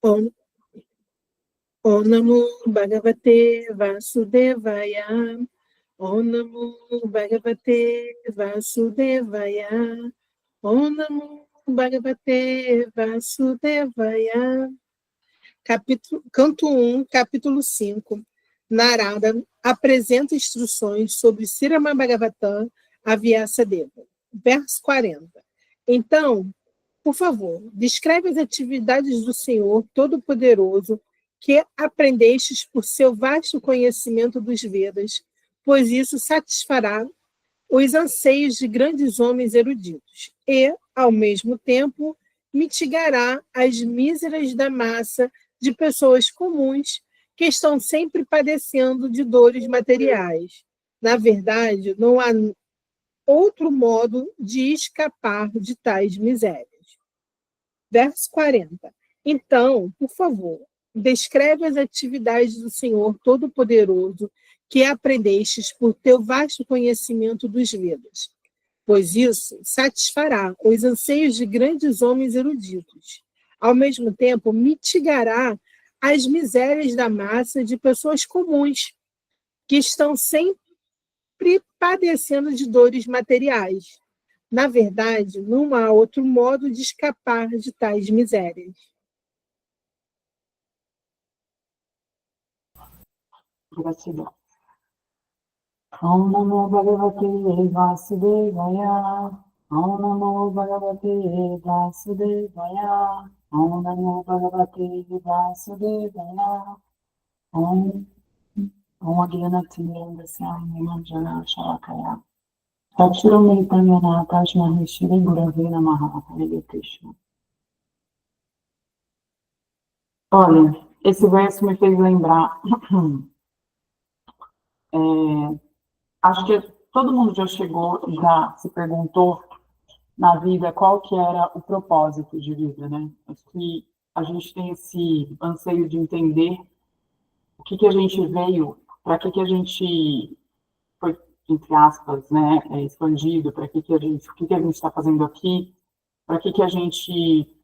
Om, Om Namo Bhagavate Vasudevaya. Om Namo Bhagavate Vasudevaya. Om Namo Bhagavate Vasudevaya. Canto 1, capítulo 5. Narada apresenta instruções sobre Srimad Bhagavatam a Vyasadeva. Verso 40. Então, por favor, descreve as atividades do Senhor Todo-Poderoso que aprendestes por seu vasto conhecimento dos Vedas, pois isso satisfará os anseios de grandes homens eruditos e, ao mesmo tempo, mitigará as míseras da massa de pessoas comuns que estão sempre padecendo de dores materiais. Na verdade, não há outro modo de escapar de tais misérias. Verso 40. Então, por favor, descreve as atividades do Senhor Todo-Poderoso que aprendestes por teu vasto conhecimento dos Vedas, pois isso satisfará os anseios de grandes homens eruditos. Ao mesmo tempo, mitigará as misérias da massa de pessoas comuns que estão sempre padecendo de dores materiais. Na verdade, não há outro modo de escapar de tais misérias. Gratidão. Om Namo Bhagavate Vasudevaya. Om Namo Bhagavate Vasudevaya. Om Namo Bhagavate Vasudevaya. Om Agyanatimirandasya Nimanjana Shalakaya. Tachiramritanyana Tajmaheshwari Gurave Namaha. Hare Krishna. Olha, esse verso me fez lembrar. Acho que todo mundo já chegou, já se perguntou na vida qual que era o propósito de vida, né? Acho que a gente tem esse anseio de entender o que a gente veio, para que a gente foi, entre aspas, né, expandido, para que a gente, o que a gente está fazendo aqui, para que a gente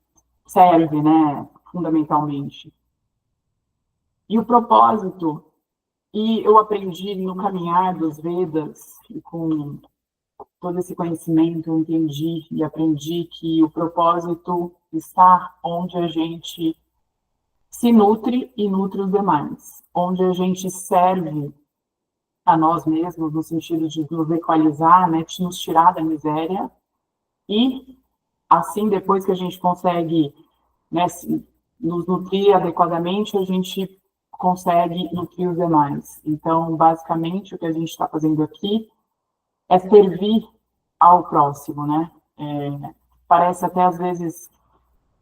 serve, né, fundamentalmente. E o propósito, e eu aprendi no caminhar dos Vedas, e com todo esse conhecimento, eu entendi e aprendi que o propósito está onde a gente se nutre e nutre os demais, onde a gente serve a nós mesmos, no sentido de nos equalizar, né, de nos tirar da miséria, e assim, depois que a gente consegue, né, nos nutrir adequadamente, a gente consegue nutrir os demais. Então, basicamente, o que a gente está fazendo aqui é servir ao próximo, né? Parece até, às vezes,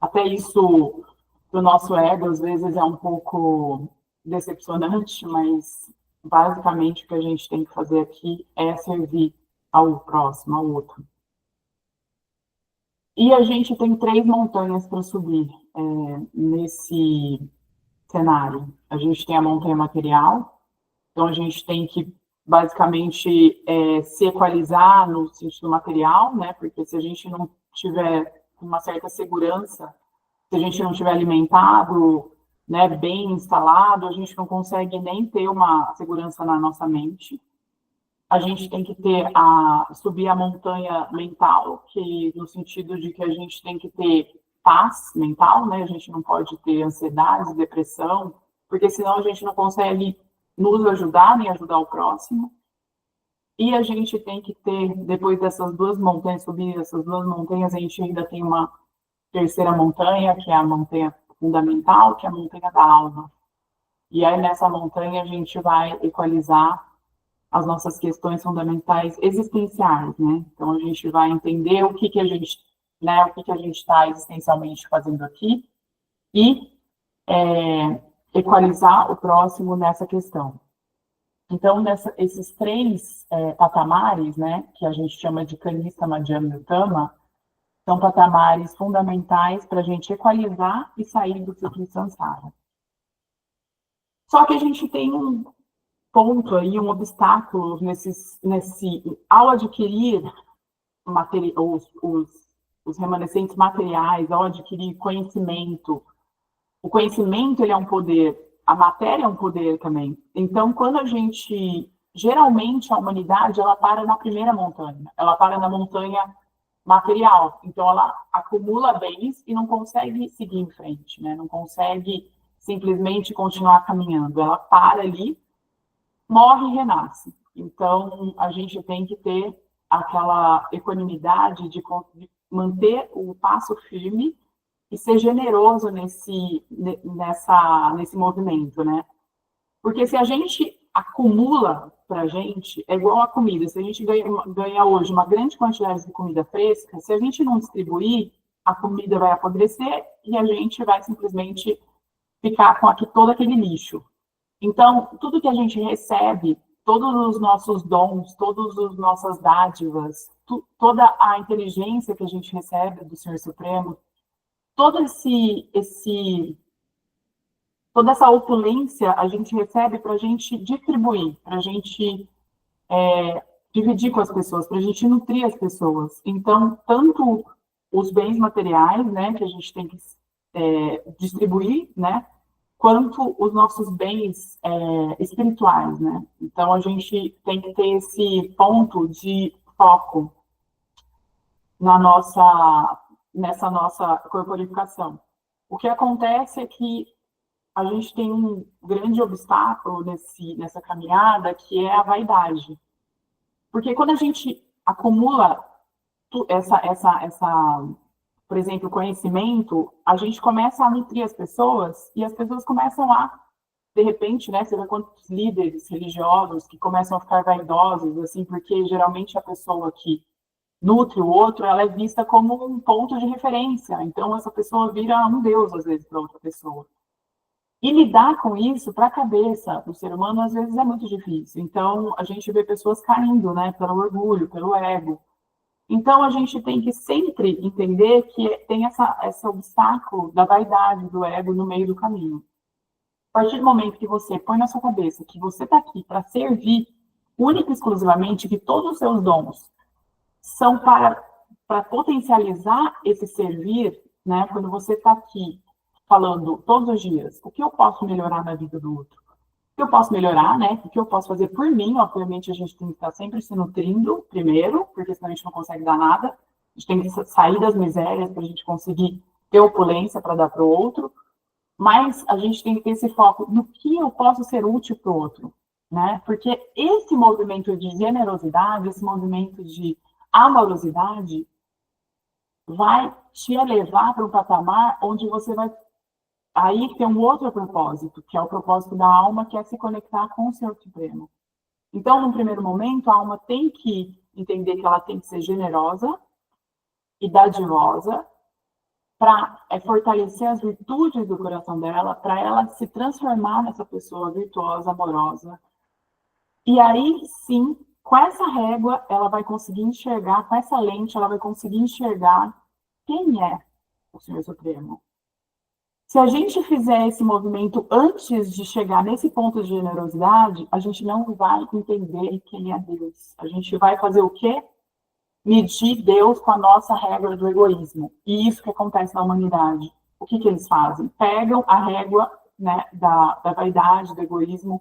até isso do nosso ego, às vezes é um pouco decepcionante, mas basicamente o que a gente tem que fazer aqui é servir ao próximo, ao outro. E a gente tem 3 montanhas para subir nesse cenário. A gente tem a montanha material, então a gente tem que basicamente se equalizar no sentido material, né? Porque se a gente não tiver uma certa segurança, se a gente não tiver alimentado, né, bem instalado, a gente não consegue nem ter uma segurança na nossa mente. A gente tem que subir a montanha mental, que no sentido de que a gente tem que ter paz mental, né? A gente não pode ter ansiedade, depressão, porque senão a gente não consegue nos ajudar nem ajudar o próximo. E a gente tem que ter, depois dessas 2 montanhas, subir essas 2 montanhas, a gente ainda tem uma terceira montanha, que é a montanha fundamental, que é a montanha da alma. E aí nessa montanha a gente vai equalizar as nossas questões fundamentais existenciais, né? Então a gente vai entender o que a gente, né, o que a gente está existencialmente fazendo aqui e equalizar o próximo nessa questão. Então, esses 3 patamares, né, que a gente chama de Kanista, Madhyama e Uttama, são patamares fundamentais para a gente equalizar e sair do ciclo de samsara. Só que a gente tem um ponto aí, um obstáculo ao adquirir os remanescentes materiais, ao adquirir conhecimento, o conhecimento, ele é um poder, a matéria é um poder também. Então, quando a gente, geralmente, a humanidade, ela para na primeira montanha, ela para na montanha material. Então, ela acumula bens e não consegue seguir em frente, né? Não consegue simplesmente continuar caminhando. Ela para ali, morre e renasce. Então, a gente tem que ter aquela equanimidade de manter o passo firme e ser generoso nesse movimento, né? Porque se a gente acumula para a gente, é igual a comida. Se a gente ganha hoje uma grande quantidade de comida fresca, se a gente não distribuir, a comida vai apodrecer e a gente vai simplesmente ficar com todo aquele lixo. Então, tudo que a gente recebe, todos os nossos dons, todas as nossas dádivas, toda a inteligência que a gente recebe do Senhor Supremo, toda essa opulência a gente recebe para a gente distribuir, para a gente dividir com as pessoas, para a gente nutrir as pessoas. Então, tanto os bens materiais, né, que a gente tem que distribuir, né, quanto os nossos bens espirituais, né? Então, a gente tem que ter esse ponto de foco nessa nossa corporificação. O que acontece é que a gente tem um grande obstáculo nessa caminhada, que é a vaidade. Porque quando a gente acumula por exemplo, conhecimento, a gente começa a nutrir as pessoas e as pessoas começam a, de repente, né, você vê quantos líderes religiosos que começam a ficar vaidosos, assim, porque geralmente a pessoa que nutre o outro, ela é vista como um ponto de referência. Então, essa pessoa vira um deus, às vezes, para outra pessoa. E lidar com isso, para a cabeça do ser humano, às vezes é muito difícil. Então, a gente vê pessoas caindo, né, pelo orgulho, pelo ego. Então, a gente tem que sempre entender que tem esse obstáculo da vaidade, do ego no meio do caminho. A partir do momento que você põe na sua cabeça que você está aqui para servir única e exclusivamente, que todos os seus dons são para potencializar esse servir, né? Quando você está aqui falando todos os dias, o que eu posso melhorar na vida do outro? O que eu posso melhorar, né? O que eu posso fazer por mim? Obviamente, a gente tem que estar sempre se nutrindo primeiro, porque senão a gente não consegue dar nada. A gente tem que sair das misérias para a gente conseguir ter opulência para dar para o outro. Mas a gente tem que ter esse foco no que eu posso ser útil para o outro, né? Porque esse movimento de generosidade, esse movimento de amorosidade, vai te levar para um patamar onde você vai aí ter um outro propósito, que é o propósito da alma, que é se conectar com o Senhor Supremo. Então, num primeiro momento, a alma tem que entender que ela tem que ser generosa e dadivosa para fortalecer as virtudes do coração dela, para ela se transformar nessa pessoa virtuosa, amorosa. E aí, sim, com essa régua, ela vai conseguir enxergar, com essa lente, ela vai conseguir enxergar quem é o Senhor Supremo. Se a gente fizer esse movimento antes de chegar nesse ponto de generosidade, a gente não vai entender quem é Deus. A gente vai fazer o quê? Medir Deus com a nossa regra do egoísmo. E isso que acontece na humanidade. O que eles fazem? Pegam a régua, né, da vaidade, do egoísmo,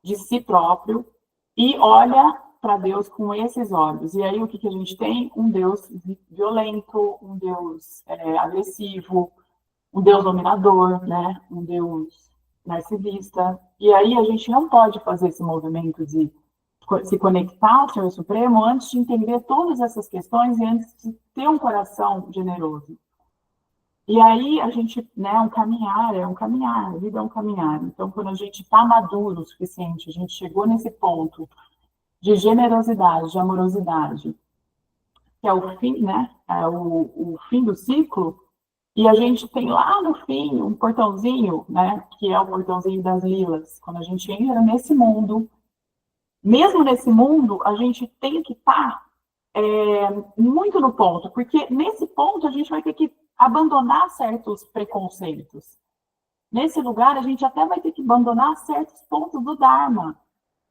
de si próprio, e olha para Deus com esses olhos. E aí o que a gente tem? Um Deus violento, um Deus agressivo, um Deus dominador, né? Um Deus narcisista. E aí a gente não pode fazer esse movimento de se conectar ao Senhor Supremo antes de entender todas essas questões e antes de ter um coração generoso. E aí a gente, né, é um caminhar, a vida é um caminhar. Então, quando a gente está maduro o suficiente, a gente chegou nesse ponto de generosidade, de amorosidade, que é o fim, né? É o fim do ciclo. E a gente tem lá no fim um portãozinho, né, que é o portãozinho das lilas. Quando a gente entra nesse mundo, mesmo nesse mundo, a gente tem que estar muito no ponto, porque nesse ponto a gente vai ter que abandonar certos preconceitos. Nesse lugar, a gente até vai ter que abandonar certos pontos do Dharma.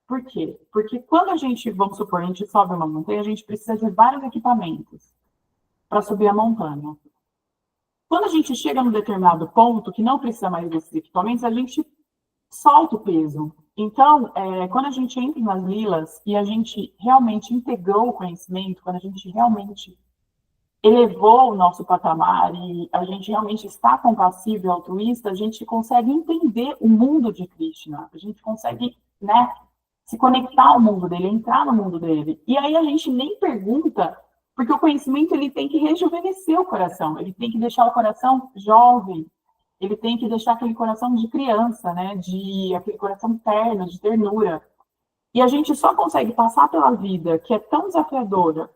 Por quê? Porque quando a gente, vamos supor, a gente sobe uma montanha, a gente precisa de vários equipamentos para subir a montanha. Quando a gente chega num determinado ponto, que não precisa mais desses equipamentos, a gente solta o peso. Então, quando a gente entra nas lilas e a gente realmente integrou o conhecimento, quando a gente realmente elevou o nosso patamar e a gente realmente está compassivo e altruísta, a gente consegue entender o mundo de Krishna, a gente consegue, né, se conectar ao mundo dele, entrar no mundo dele. E aí a gente nem pergunta, porque o conhecimento ele tem que rejuvenescer o coração, ele tem que deixar o coração jovem, ele tem que deixar aquele coração de criança, né, aquele coração terno, de ternura. E a gente só consegue passar pela vida, que é tão desafiadora,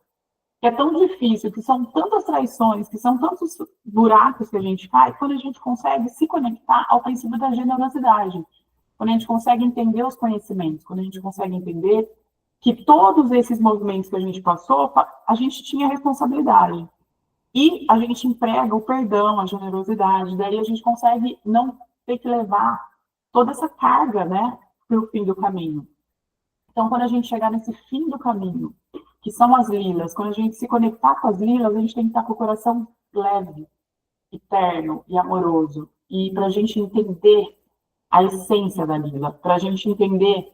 que é tão difícil, que são tantas traições, que são tantos buracos que a gente cai, quando a gente consegue se conectar ao princípio da generosidade, quando a gente consegue entender os conhecimentos, quando a gente consegue entender que todos esses movimentos que a gente passou, a gente tinha responsabilidade. E a gente emprega o perdão, a generosidade, daí a gente consegue não ter que levar toda essa carga, né, para o fim do caminho. Então, quando a gente chegar nesse fim do caminho, que são as lilas, quando a gente se conectar com as lilas, a gente tem que estar com o coração leve, eterno e amoroso. E para a gente entender a essência da lila, para a gente entender,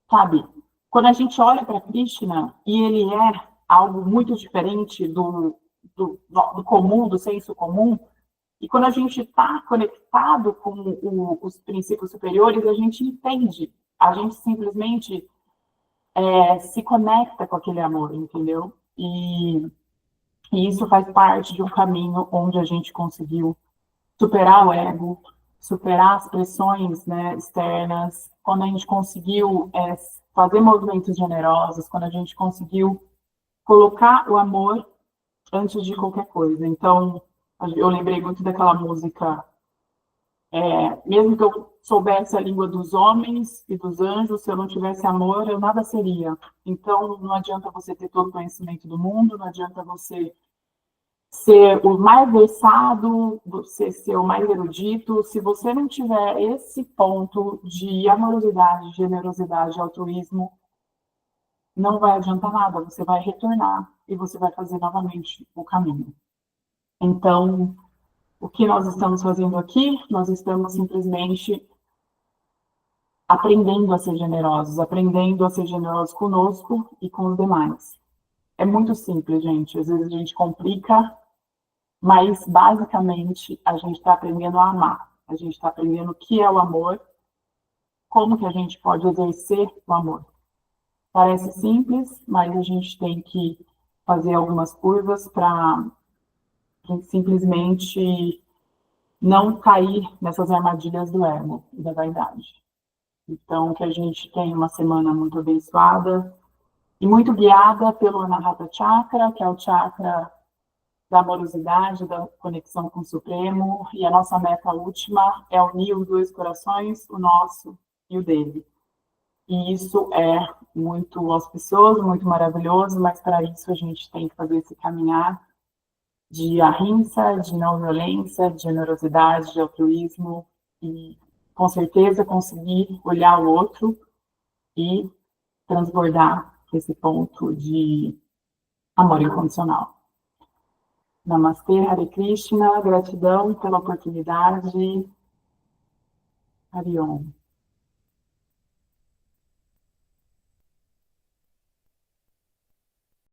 sabe, quando a gente olha para Krishna e ele é algo muito diferente do comum, do senso comum, e quando a gente está conectado com os princípios superiores, a gente entende, a gente simplesmente se conecta com aquele amor, entendeu? E isso faz parte de um caminho onde a gente conseguiu superar o ego, superar as pressões, né, externas, quando a gente conseguiu fazer movimentos generosos, quando a gente conseguiu colocar o amor antes de qualquer coisa. Então, eu lembrei muito daquela música, mesmo que eu soubesse a língua dos homens e dos anjos, se eu não tivesse amor, eu nada seria. Então, não adianta você ter todo o conhecimento do mundo, não adianta você ser o mais versado, você ser o mais erudito, se você não tiver esse ponto de amorosidade, generosidade, altruísmo, não vai adiantar nada, você vai retornar e você vai fazer novamente o caminho. Então, o que nós estamos fazendo aqui? Nós estamos simplesmente aprendendo a ser generosos conosco e com os demais. É muito simples, gente. Às vezes a gente complica, mas basicamente a gente está aprendendo a amar. A gente está aprendendo o que é o amor, como que a gente pode exercer o amor. Parece simples, mas a gente tem que fazer algumas curvas para simplesmente não cair nessas armadilhas do ego e da vaidade. Então, que a gente tenha uma semana muito abençoada e muito guiada pelo Anahata Chakra, que é o chakra da amorosidade, da conexão com o Supremo, e a nossa meta última é unir os dois corações, o nosso e o dele. E isso é muito auspicioso, muito maravilhoso, mas para isso a gente tem que fazer esse caminhar de ahimsa, de não violência, de generosidade, de altruísmo, e com certeza conseguir olhar o outro e transbordar esse ponto de amor incondicional. Namastê, Hare Krishna, gratidão pela oportunidade. Hari Om.